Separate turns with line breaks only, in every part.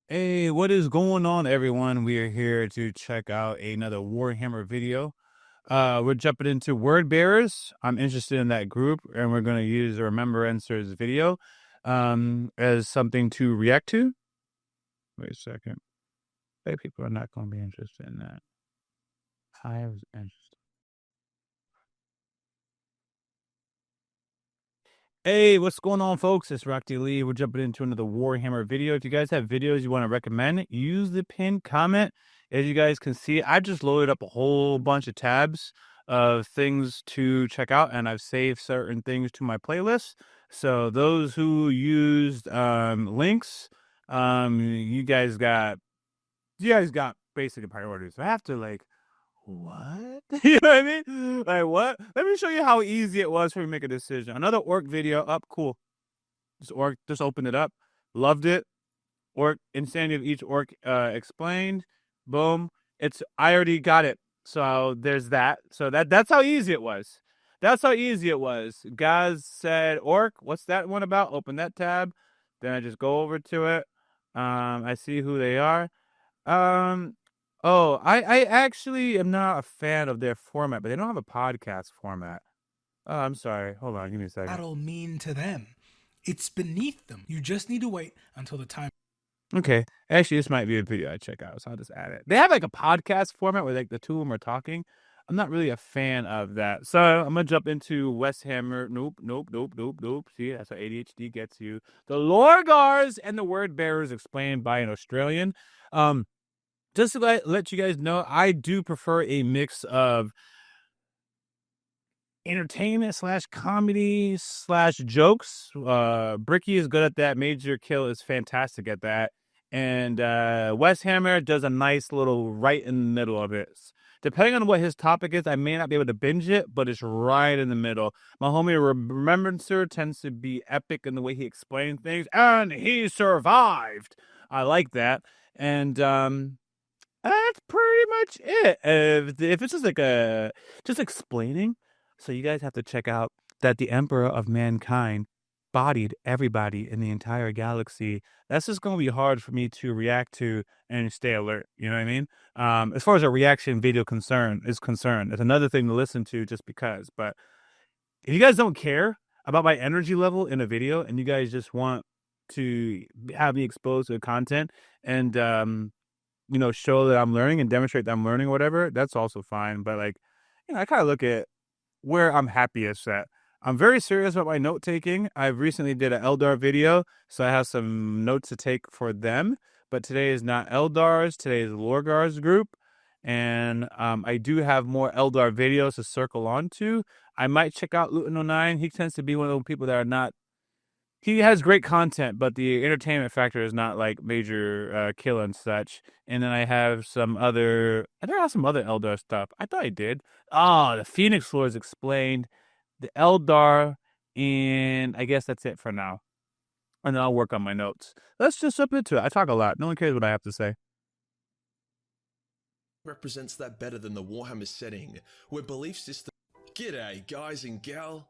Hey, what is going on, everyone? We are here to check out another Warhammer video. We're jumping into Word Bearers. I'm interested in that group, and we're going to use the Remembrancer's video as something to react to. Wait a second. Hey, people are not going to be interested in that. I was interested. Hey, what's going on, folks? It's Yaboyrocklee. We're jumping into another Warhammer video. If you guys have videos you want to recommend, use the pinned comment. As you guys can see, I just loaded up a whole bunch of tabs of things to check out, and I've saved certain things to my playlist. So those who used links, you guys got basically priorities. I have to what? You know what I mean? Like, what? Let me show you how easy it was for me to make a decision. Another orc video up. Cool. Just opened it up. Loved it. Orc, insanity of each orc explained. Boom. I already got it. So there's that. So that's how easy it was. That's how easy it was. Gaz said, orc, what's that one about? Open that tab. Then I just go over to it. I see who they are. Oh, I actually am not a fan of their format, but they don't have a podcast format. Oh, I'm sorry. Hold on, give me a second.
That'll mean to them. It's beneath them. You just need to wait until the time.
Okay, actually, this might be a video I check out, so I'll just add it. They have like a podcast format where like the two of them are talking. I'm not really a fan of that, so I'm gonna jump into West Hammer. Nope. See, that's how ADHD gets you. The Lorgars and the Word Bearers, explained by an Australian. Just to let you guys know, I do prefer a mix of entertainment / comedy / jokes. Bricky is good at that. Majorkill is fantastic at that. And West Hammer does a nice little right in the middle of it. Depending on what his topic is, I may not be able to binge it, but it's right in the middle. My homie Remembrancer tends to be epic in the way he explains things, and he survived. I like that. And that's pretty much it. If it's just just explaining, so you guys have to check out that the Emperor of Mankind bodied everybody in the entire galaxy. That's just going to be hard for me to react to and stay alert. You know what I mean? As far as a reaction video is concerned, it's another thing to listen to just because. But if you guys don't care about my energy level in a video and you guys just want to have me exposed to the content and show that I'm learning and demonstrate that I'm learning or whatever, that's also fine. But I kind of look at where I'm happiest at. I'm very serious about my note taking. I recently did an Eldar video, so I have some notes to take for them. But today is not Eldar's. Today is Lorgar's group. And I do have more Eldar videos to circle on to. I might check out Luton09. He tends to be one of those people that are not. He has great content, but the entertainment factor is not like major kill and such. And then I have some other. I think I have some other Eldar stuff. I thought I did. Oh, the Phoenix Lords explained, the Eldar, and I guess that's it for now. And then I'll work on my notes. Let's just jump into it. I talk a lot. No one cares what I have to say.
Represents that better than the Warhammer setting, where belief system. G'day, guys and gal.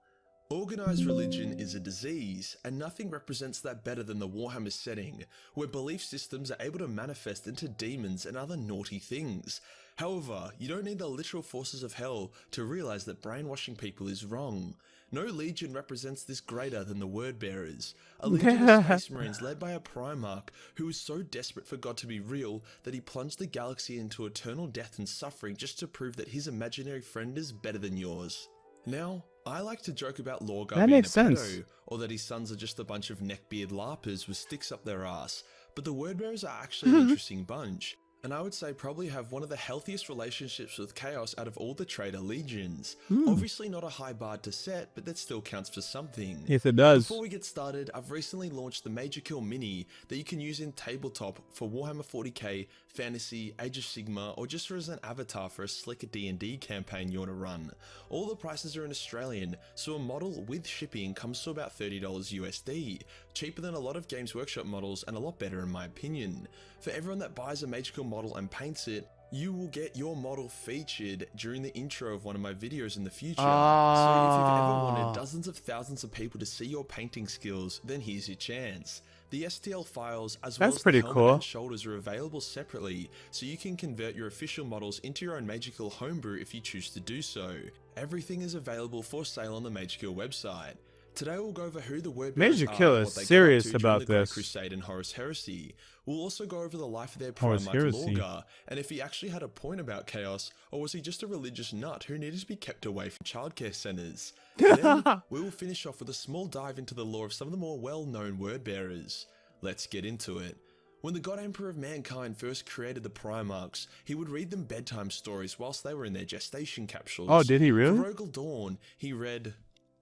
Organised religion is a disease, and nothing represents that better than the Warhammer setting, where belief systems are able to manifest into demons and other naughty things. However, you don't need the literal forces of hell to realise that brainwashing people is wrong. No legion represents this greater than the Word Bearers, a legion of space marines led by a Primarch who was so desperate for God to be real that he plunged the galaxy into eternal death and suffering just to prove that his imaginary friend is better than yours. Now, I like to joke about Lorgar being a pedo, or that his sons are just a bunch of neckbeard larpers with sticks up their ass, but the Word Bearers are actually an interesting bunch, and I would say probably have one of the healthiest relationships with chaos out of all the traitor legions. Obviously not a high bar to set, but that still counts for something.
Yes, it does.
Before we get started, I've recently launched the Majorkill Mini that you can use in tabletop for Warhammer 40K, Fantasy, Age of Sigmar, or just as an avatar for a slicker D&D campaign you want to run. All the prices are in Australian, so a model with shipping comes to about $30 USD, cheaper than a lot of Games Workshop models and a lot better in my opinion. For everyone that buys a Majorkill model and paints it, you will get your model featured during the intro of one of my videos in the future. So if you've ever wanted dozens of thousands of people to see your painting skills, then here's your chance. The STL files as well
That's
as the
pretty
helmet
cool.
and shoulders are available separately, so you can convert your official models into your own Majorkill homebrew if you choose to do so. Everything is available for sale on the Majorkill website. Today we'll go over who the Word Bearers are
Majorkill
and
is
what they
serious
got up to during
about
the Great
this.
Crusade and Horus Heresy. We'll also go over the life of their
Horus
Primarch
Heresy.
Lorgar, and if he actually had a point about chaos, or was he just a religious nut who needed to be kept away from childcare centres. Then we will finish off with a small dive into the lore of some of the more well-known Word Bearers. Let's get into it. When the God Emperor of Mankind first created the Primarchs, he would read them bedtime stories whilst they were in their gestation capsules.
Oh, did he really?
For Rogel Dawn, he read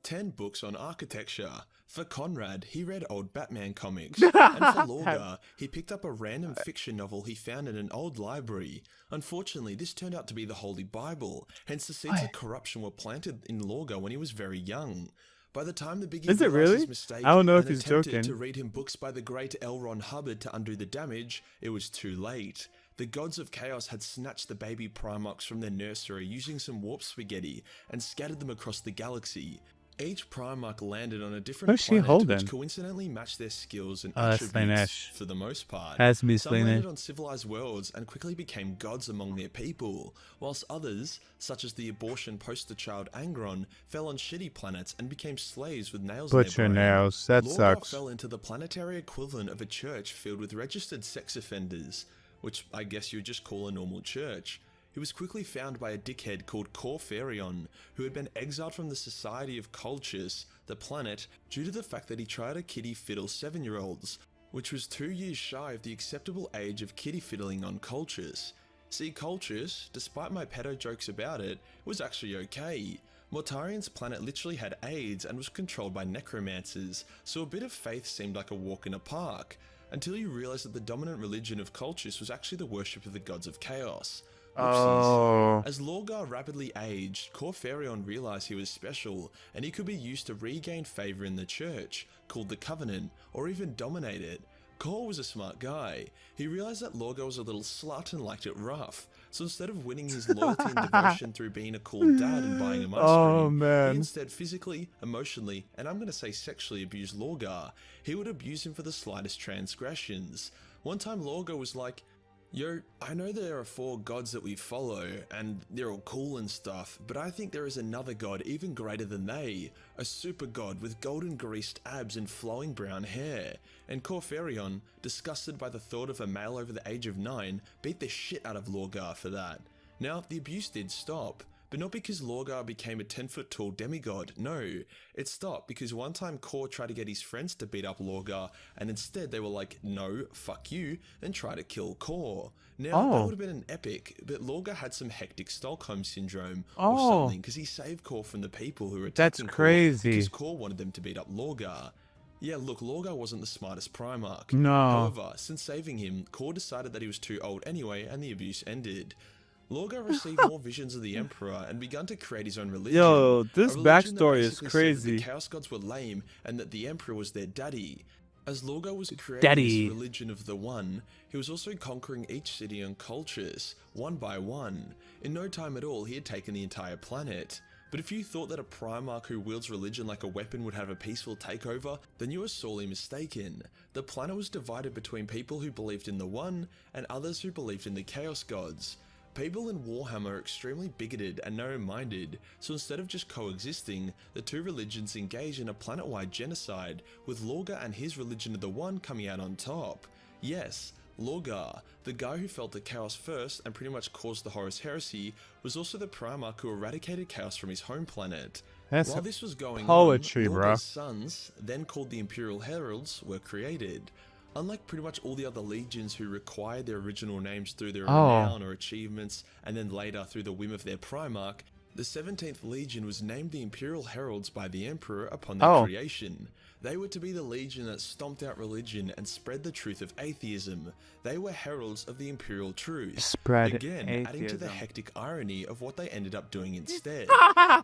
10 books on architecture. For Conrad, he read old Batman comics. And for Lorgar, he picked up a random fiction novel he found in an old library. Unfortunately, this turned out to be the Holy Bible, hence the seeds of corruption were planted in Lorgar when he was very young. By the time the Biggie
Is it
realized
really?
his mistake
I don't know if
and
he's
attempted
joking.
to read him books by the great L. Ron Hubbard to undo the damage, it was too late. The gods of chaos had snatched the baby Primarchs from their nursery using some warp spaghetti and scattered them across the galaxy. Each Primarch landed on a different
What's she
planet,
holding?
which coincidentally matched their skills and
that's
attributes
Slanesh.
for the most part.
That's me,
Some landed
Slanesh.
on civilized worlds and quickly became gods among their people, whilst others, such as the abortion poster child Angron, fell on shitty planets and became slaves with nails in
Butcher
their brain.
nails. That
Lorgar
sucks.
fell into the planetary equivalent of a church filled with registered sex offenders, which I guess you would just call a normal church. He was quickly found by a dickhead called Corfarion, who had been exiled from the Society of Colchis, the planet, due to the fact that he tried to kitty fiddle 7-year-olds, which was 2 years shy of the acceptable age of kitty fiddling on Colchis. See, Colchis, despite my pedo jokes about it, was actually okay. Mortarian's planet literally had AIDS and was controlled by necromancers, so a bit of faith seemed like a walk in a park, until you realised that the dominant religion of Colchis was actually the worship of the gods of chaos.
Oh.
As Lorgar rapidly aged, Corfarion realized he was special, and he could be used to regain favor in the church, called the Covenant, or even dominate it. Cor was a smart guy. He realized that Lorgar was a little slut and liked it rough, so instead of winning his loyalty and devotion through being a cool dad and buying him ice cream,
man.
he instead physically, emotionally, and I'm gonna say sexually abused Lorgar. He would abuse him for the slightest transgressions. One time Lorgar was like, "Yo, I know there are 4 gods that we follow, and they're all cool and stuff, but I think there is another god even greater than they, a super god with golden greased abs and flowing brown hair." And Corfarion, disgusted by the thought of a male over the age of 9, beat the shit out of Lorgar for that. Now, the abuse did stop, but not because Lorgar became a 10-foot tall demigod, no. It stopped because one time Cor tried to get his friends to beat up Lorgar, and instead they were like, "No, fuck you," and try to kill Cor. Now, that would have been an epic, but Lorgar had some hectic Stockholm syndrome or something, because he saved Cor from the people who were attacking
That's
Cor,
crazy.
because Cor wanted them to beat up Lorgar. Yeah, look, Lorgar wasn't the smartest Primarch.
No.
However, since saving him, Cor decided that he was too old anyway, and the abuse ended. Lorgar received more visions of the Emperor and began to create his own religion.
Yo, this
A religion that
backstory is
basically said that
crazy.
the Chaos Gods were lame and that the Emperor was their daddy. As Lorgar was creating
Daddy.
this religion of the One, he was also conquering each city on Colchis, one by one. In no time at all, he had taken the entire planet. But if you thought that a Primarch who wields religion like a weapon would have a peaceful takeover, then you were sorely mistaken. The planet was divided between people who believed in the One and others who believed in the Chaos Gods. People in Warhammer are extremely bigoted and narrow-minded, so instead of just coexisting, the two religions engage in a planet-wide genocide, with Lorgar and his religion of the One coming out on top. Yes, Lorgar, the guy who felt the chaos first and pretty much caused the Horus Heresy, was also the Primarch who eradicated chaos from his home planet.
That's
While this was going
poetry,
on,
bro.
Lorgar's sons, then called the Imperial Heralds, were created. Unlike pretty much all the other legions who required their original names through their renown or achievements, and then later through the whim of their Primarch, the 17th Legion was named the Imperial Heralds by the Emperor upon their creation. They were to be the legion that stomped out religion and spread the truth of atheism. They were heralds of the imperial truth. Again, adding to the hectic irony of what they ended up doing instead.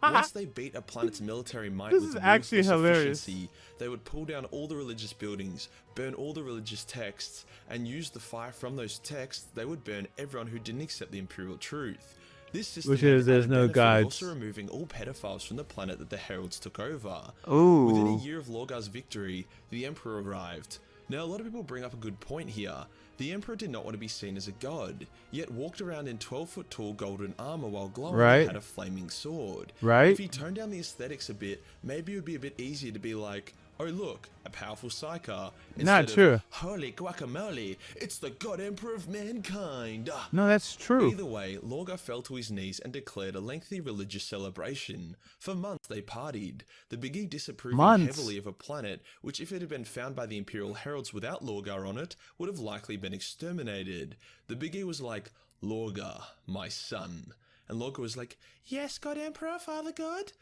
Once they beat a planet's military might
This
with
is actually
ruthless
hilarious.
efficiency, they would pull down all the religious buildings, burn all the religious texts, and use the fire from those texts. They would burn everyone who didn't accept the imperial truth. This system
Which
had
is
the
there's
added
no
benefit of
gods.
also removing all pedophiles from the planet that the heralds took over.
Ooh.
Within a year of Lorgar's victory, the Emperor arrived. Now, a lot of people bring up a good point here. The Emperor did not want to be seen as a god, yet walked around in 12-foot tall golden armor while glowing
Right.
and had a flaming sword.
Right.
If he toned down the aesthetics a bit, maybe it would be a bit easier to be like, oh look, a powerful psyker.
Not true.
Holy guacamole, it's the god emperor of mankind.
No, that's true.
Either way, Lorgar fell to his knees and declared a lengthy religious celebration. For months they partied, the Biggie disapproving heavily of a planet which, if it had been found by the Imperial Heralds without Lorgar on it, would have likely been exterminated. The Biggie was like, Lorgar, my son. And Lorgar was like, yes, God Emperor, Father God?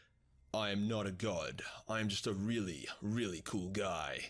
I am not a god, I am just a really, really cool guy.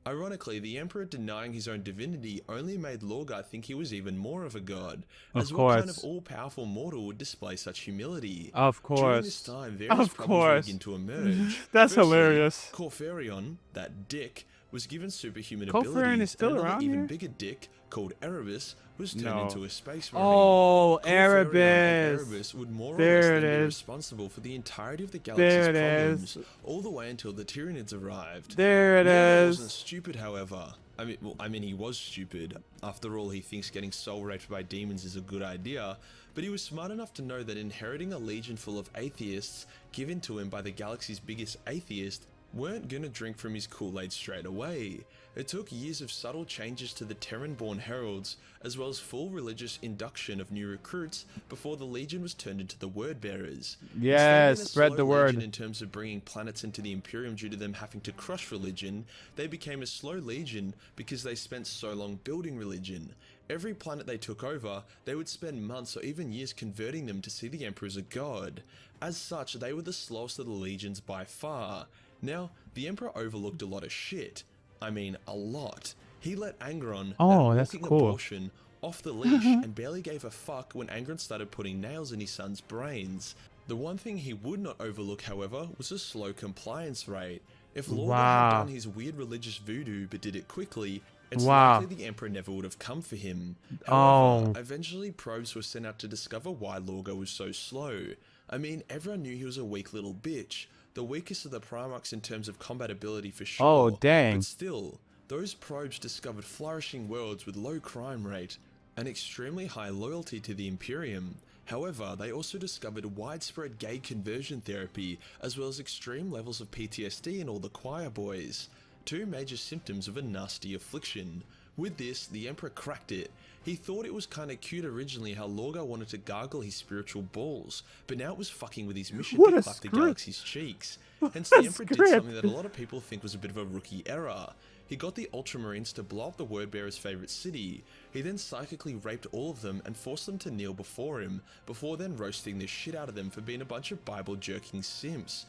Ironically, the Emperor denying his own divinity only made Lorgar think he was even more of a god, as what kind of all-powerful mortal would display such humility?
Of course.
During this time, various problems begin to emerge.
That's
Firstly,
hilarious.
Corfarion, that dick, was given superhuman
Corfarion
abilities,
is still
and another
around
even
here?
bigger dick, called Erebus, was turned into a space marine.
Oh,
Corfarion and
Erebus.
Erebus would more or
There
less
it
then be
is.
responsible for the entirety of the galaxy's
There it
problems,
is.
all the way until the Tyranids arrived.
There it
Lorgar
is.
wasn't stupid, however. I mean, he was stupid. After all, he thinks getting soul raped by demons is a good idea, but he was smart enough to know that inheriting a legion full of atheists given to him by the galaxy's biggest atheist weren't gonna drink from his Kool-Aid straight away. It took years of subtle changes to the Terran-born heralds, as well as full religious induction of new recruits before the Legion was turned into the Word Bearers.
Yes,
Instead of being a
spread
slow
the word.
legion in terms of bringing planets into the Imperium due to them having to crush religion, they became a slow legion because they spent so long building religion. Every planet they took over, they would spend months or even years converting them to see the Emperor as a god. As such, they were the slowest of the legions by far. Now, the Emperor overlooked a lot of shit. I mean, a lot. He let Angron,
Oh,
that
that's
walking
cool.
abortion, off the leash and barely gave a fuck when Angron started putting nails in his son's brains. The one thing he would not overlook, however, was a slow compliance rate. If Lorgar had done his weird religious voodoo but did it quickly, it's likely the Emperor never would have come for him. However, eventually probes were sent out to discover why Lorgar was so slow. I mean, everyone knew he was a weak little bitch. The weakest of the Primarchs in terms of combat ability for sure.
Oh, dang.
But still, those probes discovered flourishing worlds with low crime rate and extremely high loyalty to the Imperium. However, they also discovered widespread gay conversion therapy, as well as extreme levels of PTSD in all the choir boys. Two major symptoms of a nasty affliction. With this, the Emperor cracked it. He thought it was kinda cute originally how Lorgar wanted to gargle his spiritual balls, but now it was fucking with his mission to clap the galaxy's cheeks. Hence the Emperor did something that a lot of people think was a bit of a rookie error. He got the Ultramarines to blow up the Word Bearers' favourite city. He then psychically raped all of them and forced them to kneel before him, before then roasting the shit out of them for being a bunch of Bible-jerking simps.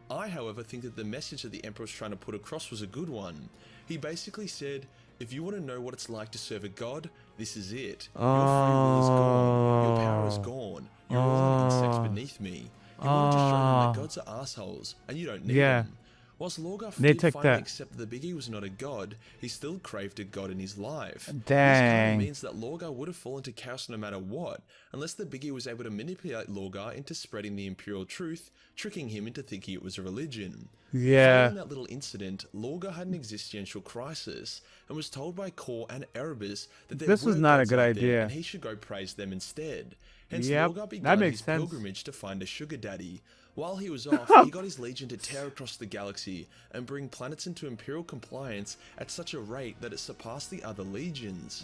I, however, think that the message that the Emperor was trying to put across was a good one. He basically said, if you want to know what it's like to serve a god, this is it. Your free will is gone. Your power is gone. You're all insects beneath me. He wanted to show them that gods are assholes, and you don't need them. Whilst Lorgar did finally accept that the Biggie was not a god, he still craved a god in his life. This kind of means that Lorgar would have fallen to chaos no matter what, unless the Biggie was able to manipulate Lorgar into spreading the Imperial truth, tricking him into thinking it was a religion. Following that little incident, Lorgar had an existential crisis, and was told by Kor and Erebus that there were
not a
gods
good
out there,
idea.
and he should go praise them instead. Hence Lorgar began his pilgrimage to find a sugar daddy. While he was off, he got his legion to tear across the galaxy and bring planets into Imperial compliance at such a rate that it surpassed the other legions.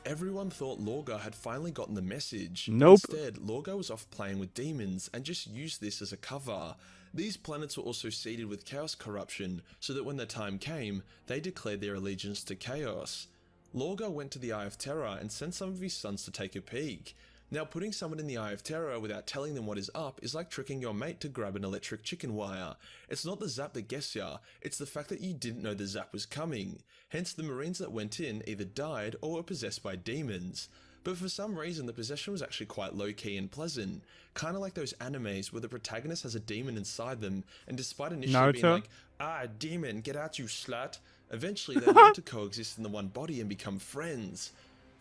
Everyone thought Lorgar had finally gotten the message. Instead, Lorgar was off playing with demons and just used this as a cover. These planets were also seeded with chaos corruption, so that when the time came, they declared their allegiance to chaos. Lorgar went to the Eye of Terror and sent some of his sons to take a peek. Now, putting someone in the Eye of Terror without telling them what is up is like tricking your mate to grab an electric chicken wire. It's not the zap that gets ya, it's the fact that you didn't know the zap was coming. Hence, the Marines that went in either died or were possessed by demons. But for some reason, the possession was actually quite low-key and pleasant. Kinda like those animes where the protagonist has a demon inside them, and despite initially being like, ah, demon, get out you slut, eventually they learn to coexist in the one body and become friends.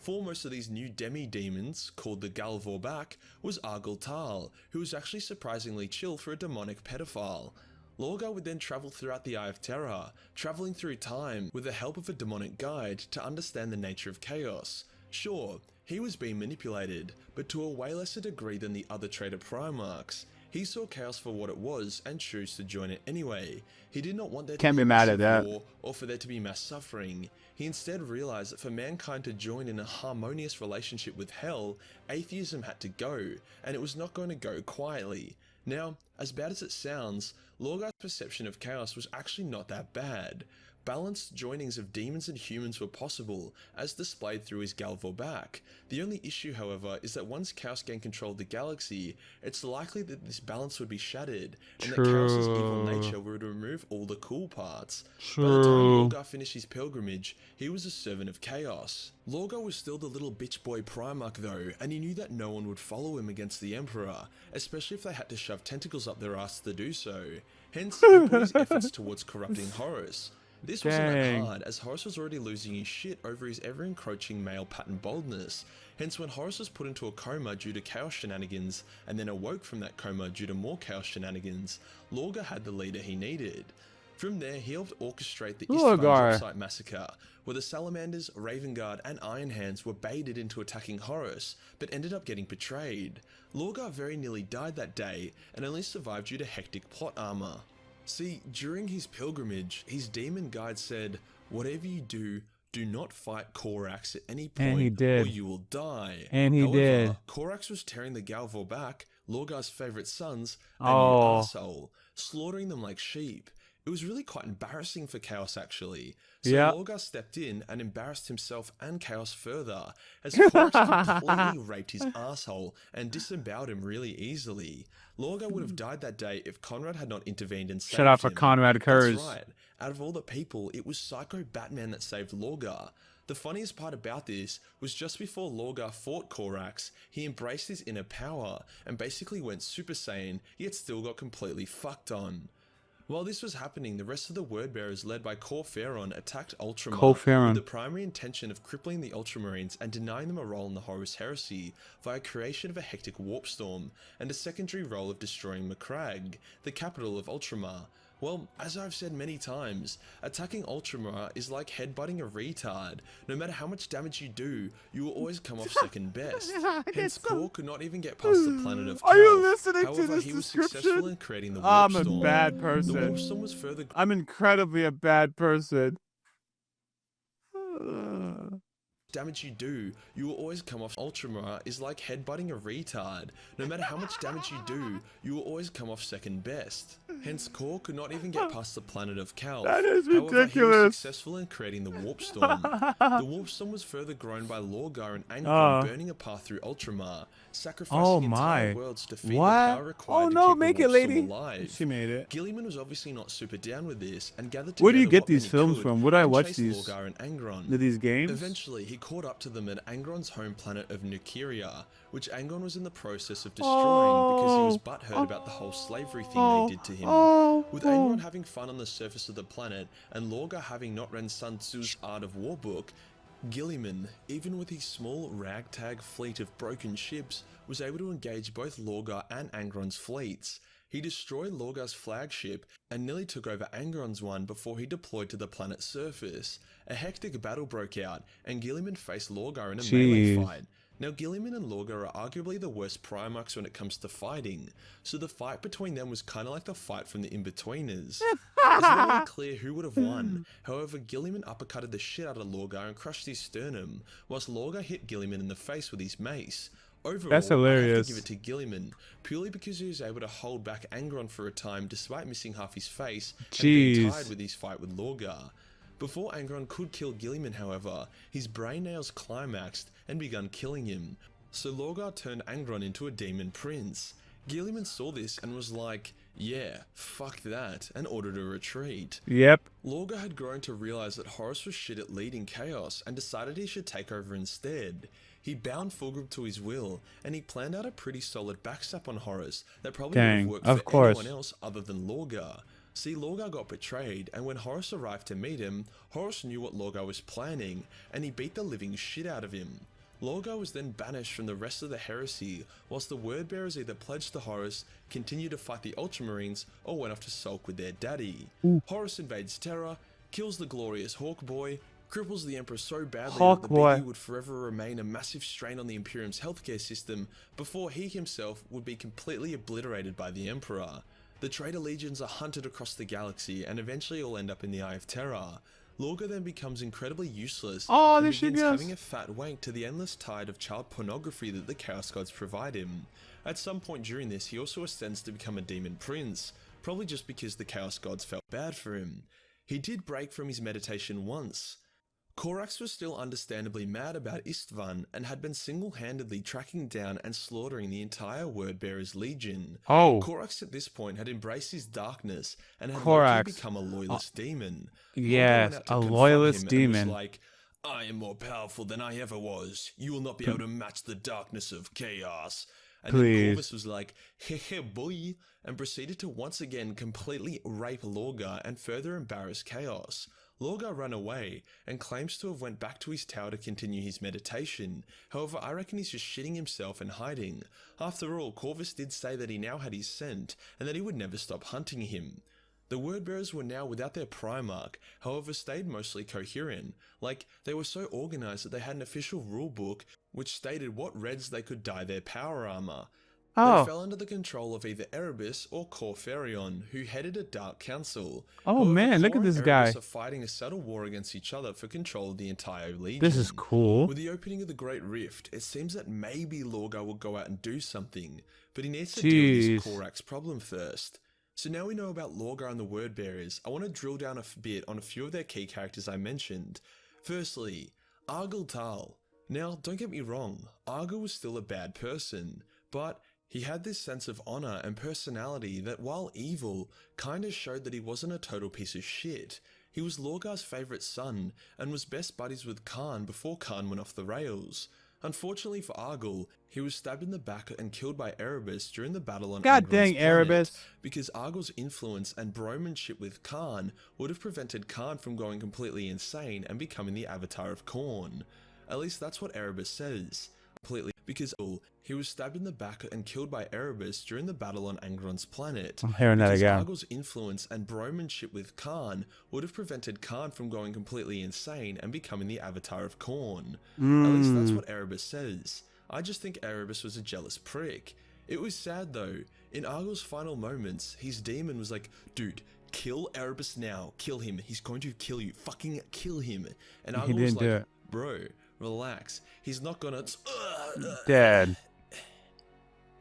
Foremost of these new demi-demons, called the Galvorbak, was Argel Tal, who was actually surprisingly chill for a demonic pedophile. Lorgar would then travel throughout the Eye of Terror, travelling through time with the help of a demonic guide to understand the nature of chaos. Sure, he was being manipulated, but to a way lesser degree than the other traitor Primarchs. He saw chaos for what it was and chose to join it anyway. He did not want there to be a massive war or for there to be mass suffering. He instead realized that for mankind to join in a harmonious relationship with hell, atheism had to go, and it was not going to go quietly. Now, as bad as it sounds, Lorgar's perception of chaos was actually not that bad. Balanced joinings of demons and humans were possible, as displayed through his Galvor back. The only issue, however, is that once Chaos gained control of the galaxy, it's likely that this balance would be shattered, and that Chaos's evil nature would remove all the cool parts. By the time Lorgar finished his pilgrimage, he was a servant of Chaos. Lorgar was still the little bitch boy Primarch though, and he knew that no one would follow him against the Emperor, especially if they had to shove tentacles up their ass to do so. Hence, he put his efforts towards corrupting Horus. This wasn't that hard, as Horus was already losing his shit over his ever-encroaching male pattern boldness. Hence, when Horus was put into a coma due to chaos shenanigans, and then awoke from that coma due to more chaos shenanigans, Lorgar had the leader he needed. From there, he helped orchestrate the Isfahan site massacre, where the Salamanders, Raven Guard, and Iron Hands were baited into attacking Horus, but ended up getting betrayed. Lorgar very nearly died that day, and only survived due to hectic plot armor. See, during his pilgrimage, his demon guide said, "Whatever you do, do not fight Korax at any point, or you will die."
And he did.
Korax was tearing the Galvor back, Lorgar's favourite sons, a new arsehole, slaughtering them like sheep. It was really quite embarrassing for Chaos actually. So Lorgar stepped in and embarrassed himself and Chaos further, as Korax completely raped his asshole and disemboweled him really easily. Lorgar would have died that day if Conrad had not intervened and saved him.
Shout out for Conrad Kurz.
That's right. Out of all the people, it was Psycho Batman that saved Lorgar. The funniest part about this was just before Lorgar fought Korax, he embraced his inner power and basically went Super Saiyan, yet still got completely fucked on. While this was happening, the rest of the Word Bearers led by Khor Pharaon attacked Ultramar with the primary intention of crippling the Ultramarines and denying them a role in the Horus Heresy via creation of a hectic warp storm and a secondary role of destroying Macragge, the capital of Ultramar. Well, as I've said many times, attacking Ultramar is like headbutting a retard. No matter how much damage you do, you will always come off second best. Hence, Khor could not even get past the planet of Kelf.
Are you listening
However,
to this
he was
description?
successful in creating the warp storm.
I'm a bad person.
The warp storm was further...
I'm incredibly a bad person.
damage you do, you will always come off. Ultramar is like headbutting a retard. No matter how much damage you do, you will always come off second best. Hence, Khor could not even get past the planet of Kelf.
That is
However,
ridiculous.
he was successful in creating the warp storm. The warp storm was further grown by Lorgar and Angron burning a path through Ultramar, sacrificing entire worlds to defeat the power required to keep
make
the
it,
warp storm
lady.
alive.
She made it.
Gilliman was obviously not super down with this and gathered together
Where do you get
what
these
many
films
could
from? Would I
and
watch
chased
these?
Lorgar and Angron.
These games?
Eventually, he caught up to them at Angron's home planet of Nukiria, which Angron was in the process of destroying because he was butthurt about the whole slavery thing they did to him. With Angron having fun on the surface of the planet and Lorgar having not read Sun Tzu's Art of War book, Gilliman, even with his small ragtag fleet of broken ships, was able to engage both Lorgar and Angron's fleets. He destroyed Lorgar's flagship and nearly took over Angron's one before he deployed to the planet's surface. A hectic battle broke out, and Gilliman faced Lorgar in a melee fight. Now, Gilliman and Lorgar are arguably the worst Primarchs when it comes to fighting, so the fight between them was kind of like the fight from the Inbetweeners. It's not really clear who would have won. However, Gilliman uppercutted the shit out of Lorgar and crushed his sternum, whilst Lorgar hit Gilliman in the face with his mace. Overall,
that's hilarious.
I have to give it to Gilliman, purely because he was able to hold back Angron for a time despite missing half his face and being tired with his fight with Lorgar. Before Angron could kill Gilliman, however, his brain nails climaxed and begun killing him, so Lorgar turned Angron into a demon prince. Gilliman saw this and was like, yeah, fuck that, and ordered a retreat. Lorgar had grown to realize that Horus was shit at leading chaos and decided he should take over instead. He bound Fulgrim to his will, and he planned out a pretty solid backstab on Horus that probably would have worked for anyone else other than Lorgar. See, Lorgar got betrayed, and when Horus arrived to meet him, Horus knew what Lorgar was planning, and he beat the living shit out of him. Lorgar was then banished from the rest of the heresy, whilst the Word Bearers either pledged to Horus, continued to fight the Ultramarines, or went off to sulk with their daddy. Horus invades Terra, kills the glorious Hawkboy, cripples the Emperor so badly that the Biggie would forever remain a massive strain on the Imperium's healthcare system before he himself would be completely obliterated by the Emperor. The traitor legions are hunted across the galaxy and eventually all end up in the Eye of Terror. Lorgar then becomes incredibly useless and begins having a fat wank to the endless tide of child pornography that the Chaos Gods provide him. At some point during this, he also ascends to become a demon prince, probably just because the Chaos Gods felt bad for him. He did break from his meditation once. Corax was still understandably mad about Istvan and had been single-handedly tracking down and slaughtering the entire Word Bearers Legion. Corax at this point had embraced his darkness and had likely become a loyalist demon.
Yes, a loyalist demon.
Was like, I am more powerful than I ever was. You will not be able to match the darkness of chaos. And then Corvus was like, heh boy, and proceeded to once again completely rape Lorgar and further embarrass Chaos. Lorgar ran away and claims to have went back to his tower to continue his meditation. However, I reckon he's just shitting himself and hiding. After all, Corvus did say that he now had his scent and that he would never stop hunting him. The Word Bearers were now without their Primarch, however stayed mostly coherent. Like, they were so organised that they had an official rulebook which stated what Reds they could dye their power armour. They fell under the control of either Erebus or Corferion, who headed a dark council.
However, man, look at this guy.
Are fighting a subtle war against each other for control of the entire legion.
This is cool.
With the opening of the Great Rift, it seems that maybe Lorgar will go out and do something, but he needs to deal with this Corax problem first. So now we know about Lorgar and the Word Bearers, I want to drill down a bit on a few of their key characters I mentioned. Firstly, Argyll Tal. Now, don't get me wrong, Argyll was still a bad person, but he had this sense of honour and personality that, while evil, kinda showed that he wasn't a total piece of shit. He was Lorgar's favourite son, and was best buddies with Khan before Khan went off the rails. Unfortunately for Argyll, he was stabbed in the back and killed by Erebus during the battle on Erebus, because Argyll's influence and bromanship with Khan would have prevented Khan from going completely insane and becoming the avatar of Khorne. At least that's what Erebus says. Completely, because he was stabbed in the back and killed by Erebus during the battle on Angron's planet.
I'm hearing that again.
Argyll's influence and bromanship with Khan would have prevented Khan from going completely insane and becoming the avatar of Khorne. At least that's what Erebus says. I just think Erebus was a jealous prick. It was sad though. In Argyll's final moments, his demon was like, dude, kill Erebus now. Kill him. He's going to kill you. Fucking kill him. And Argyll was like, bro, relax. He's not gonna...
Dead.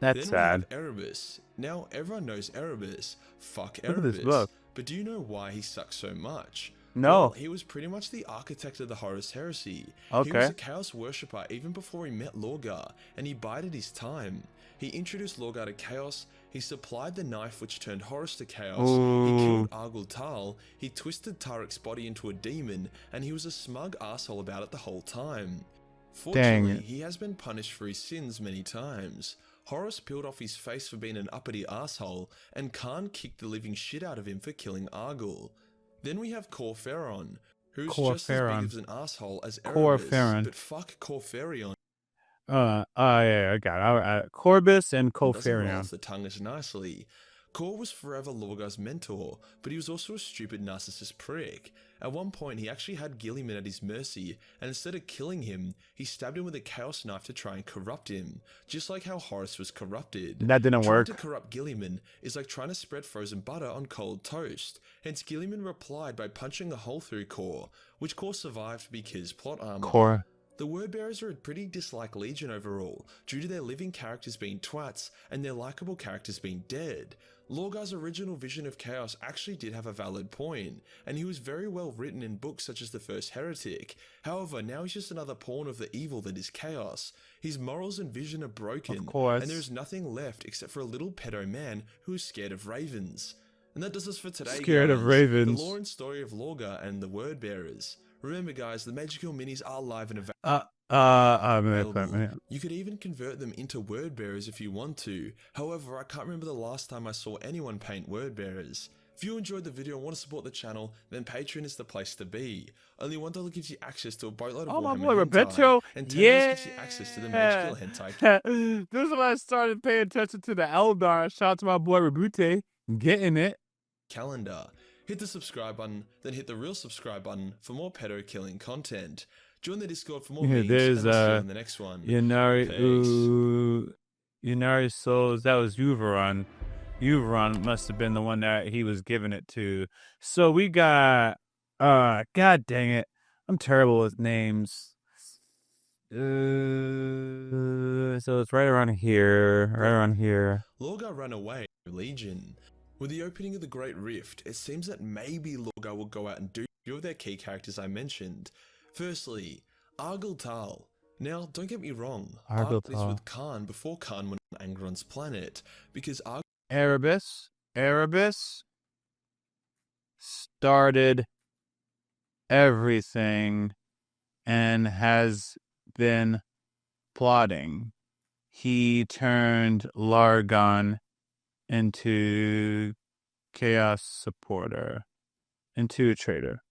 That's sad.
We have Erebus. Now, everyone knows Erebus. Fuck Erebus. But do you know why he sucks so much?
No.
Well, he was pretty much the architect of the Horus Heresy.
Okay.
He was a Chaos worshipper even before he met Lorgar, and he bided his time. He introduced Lorgar to Chaos, he supplied the knife which turned Horus to Chaos, he killed Argyll Tal, he twisted Tarek's body into a demon, and he was a smug asshole about it the whole time. Fortunately, he has been punished for his sins many times. Horus peeled off his face for being an uppity asshole, and Khan kicked the living shit out of him for killing Argyll. Then we have Corferon, who's just as big of an asshole as Erebus, but fuck Corferion.
Yeah, I got it. Corbus and Corferion.
Doesn't roll off the tongue as nicely. Cor was forever Lorgar's mentor, but he was also a stupid narcissist prick. At one point, he actually had Guilliman at his mercy, and instead of killing him, he stabbed him with a chaos knife to try and corrupt him, just like how Horus was corrupted.
That didn't work.
Trying to corrupt Guilliman is like trying to spread frozen butter on cold toast. Hence, Guilliman replied by punching a hole through Cor, which Cor survived because plot armor. The Word Bearers are a pretty disliked legion overall, due to their living characters being twats and their likeable characters being dead. Lorgar's original vision of chaos actually did have a valid point, and he was very well written in books such as The First Heretic. However, now he's just another pawn of the evil that is chaos. His morals and vision are broken, and there is nothing left except for a little pedo man who is scared of ravens. And that does us for today,
Scared of ravens.
The lore and story of Lorgar and the Word Bearers. Remember guys, the Majorkill minis are live and available. You could even convert them into Word Bearers if you want to. However, I can't remember the last time I saw anyone paint Word Bearers. If you enjoyed the video and want to support the channel, then Patreon is the place to be. Only $1 gives you access to a boatload of
My
Warhammer
boy
hentai,
Roberto.
and $10
Yeah.
gives you access to the Majorkill hentai.
This is when I started paying attention to the Eldar. Shout out to my boy Rabute. Getting it.
Calendar. Hit the subscribe button, then hit the real subscribe button for more pedo killing content. Join the Discord for more memes,
There's
and I'll see you in the next one.
Yanari Souls. That was Uveron. Uveron must have been the one that he was giving it to. So we got, god dang it, I'm terrible with names. So it's right around here,
Lorgar ran away from Legion. With the opening of the Great Rift, it seems that maybe Lorgar will go out and do a few of their key characters I mentioned. Firstly, Argyle Tal. Now, don't get me wrong, Argyle is with Khan before Khan went on Angron's planet, because
Erebus started everything and has been plotting. He turned Largon into Chaos supporter, into a traitor.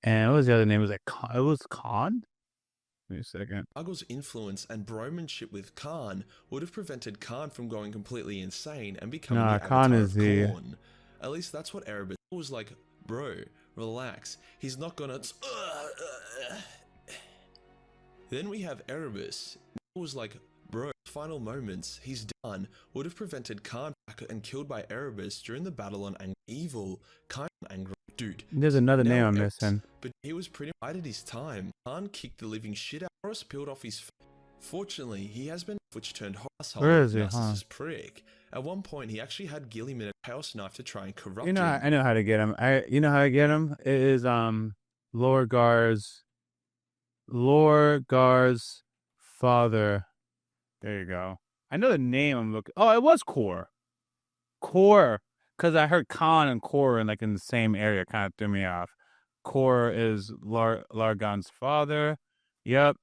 And what was the other name? It was Khan? Wait a second.
Argyle's influence and bromanship with Khan would have prevented Khan from going completely insane and becoming the
Khan
avatar
is
of
the...
Khorne. At least that's what Erebus was like, bro, relax. He's not gonna... Then we have Erebus. It was like, bro, final moments, he's done, would have prevented Khan and killed by Erebus during the battle on Evil. Khan and dude.
There's another name I'm missing.
But he was pretty right at his time. Khan kicked the living shit out of Horus, peeled off his face. Fortunately, he has been which turned asshole.
Where is he?
Narcissus prick. At one point, he actually had Gilliman and a Chaos Knife to try and corrupt him.
I know how to get him. You know how I get him? It is Lorgar's father. There you go. I know the name I'm looking. Oh, it was Core. Because I heard Khan and Core in the same area, kind of threw me off. Core is Largon's father. Yep.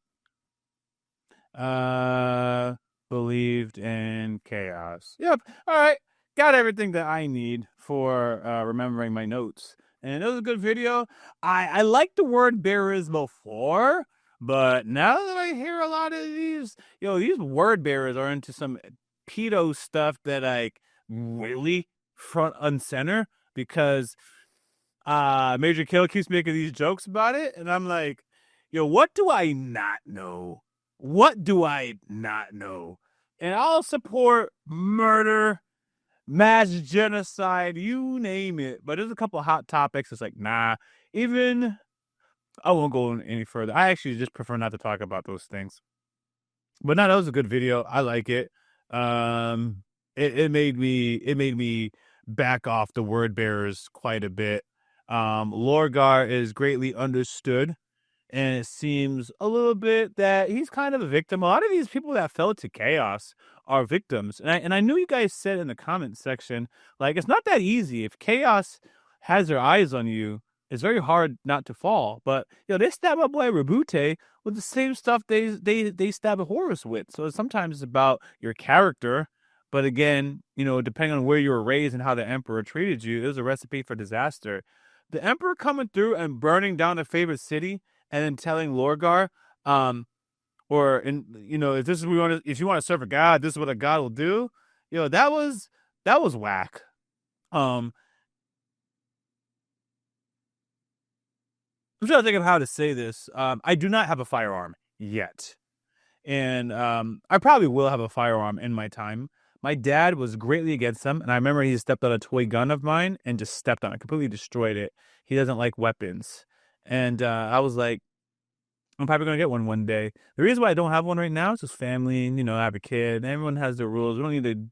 Believed in chaos. Yep. All right. Got everything that I need for remembering my notes. And it was a good video. I liked the word bearers before, but now that I hear a lot of these word bearers are into some pedo stuff that really front and center, because Majorkill keeps making these jokes about it, and I'm like, what do I not know? And I'll support murder, mass genocide, you name it. But there's a couple of hot topics. It's like, nah, even I won't go any further. I actually just prefer not to talk about those things. But no, that was a good video. I like it. It made me back off the word bearers quite a bit. Lorgar is greatly understood, and it seems a little bit that he's kind of a victim. A lot of these people that fell to chaos are victims. And I knew you guys said in the comment section, it's not that easy. If chaos has their eyes on you, it's very hard not to fall. But they stab my boy Rabute with the same stuff they stab a Horus with. So sometimes it's about your character. But again, depending on where you were raised and how the Emperor treated you, it was a recipe for disaster. The Emperor coming through and burning down a favorite city and then telling Lorgar, if you want to serve a god, this is what a god will do. That was whack. I'm trying to think of how to say this. I do not have a firearm yet. And I probably will have a firearm in my time. My dad was greatly against them, and I remember he stepped on a toy gun of mine and just stepped on it, completely destroyed it. He doesn't like weapons. And I was like, I'm probably going to get one day. The reason why I don't have one right now is just family, and, I have a kid. Everyone has their rules. We don't need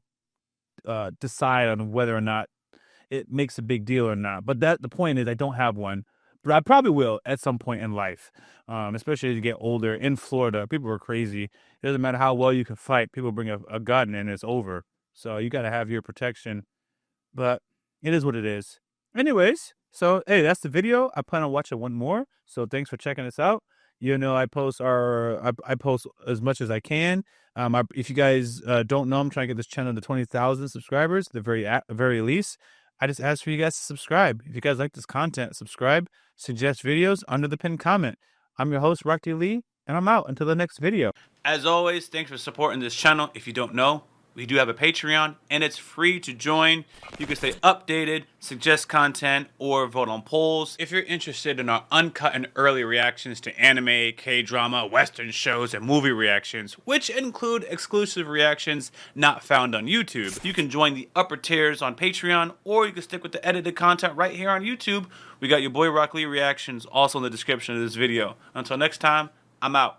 to decide on whether or not it makes a big deal or not. But the point is I don't have one. But I probably will at some point in life, especially as you get older. In Florida, people are crazy. It doesn't matter how well you can fight. People bring a gun and it's over. So you got to have your protection. But it is what it is. Anyways, so, hey, that's the video. I plan on watching one more. So thanks for checking this out. I post I post as much as I can. If you guys don't know, I'm trying to get this channel to 20,000 subscribers, at the very least. I just ask for you guys to subscribe. If you guys like this content, subscribe, suggest videos under the pinned comment. I'm your host, Warhammer, and I'm out until the next video. As always, thanks for supporting this channel. If you don't know, we do have a Patreon, and it's free to join. You can stay updated, suggest content, or vote on polls. If you're interested in our uncut and early reactions to anime, K-drama, Western shows, and movie reactions, which include exclusive reactions not found on YouTube, you can join the upper tiers on Patreon, or you can stick with the edited content right here on YouTube. We got Yaboyrocklee reactions also in the description of this video. Until next time, I'm out.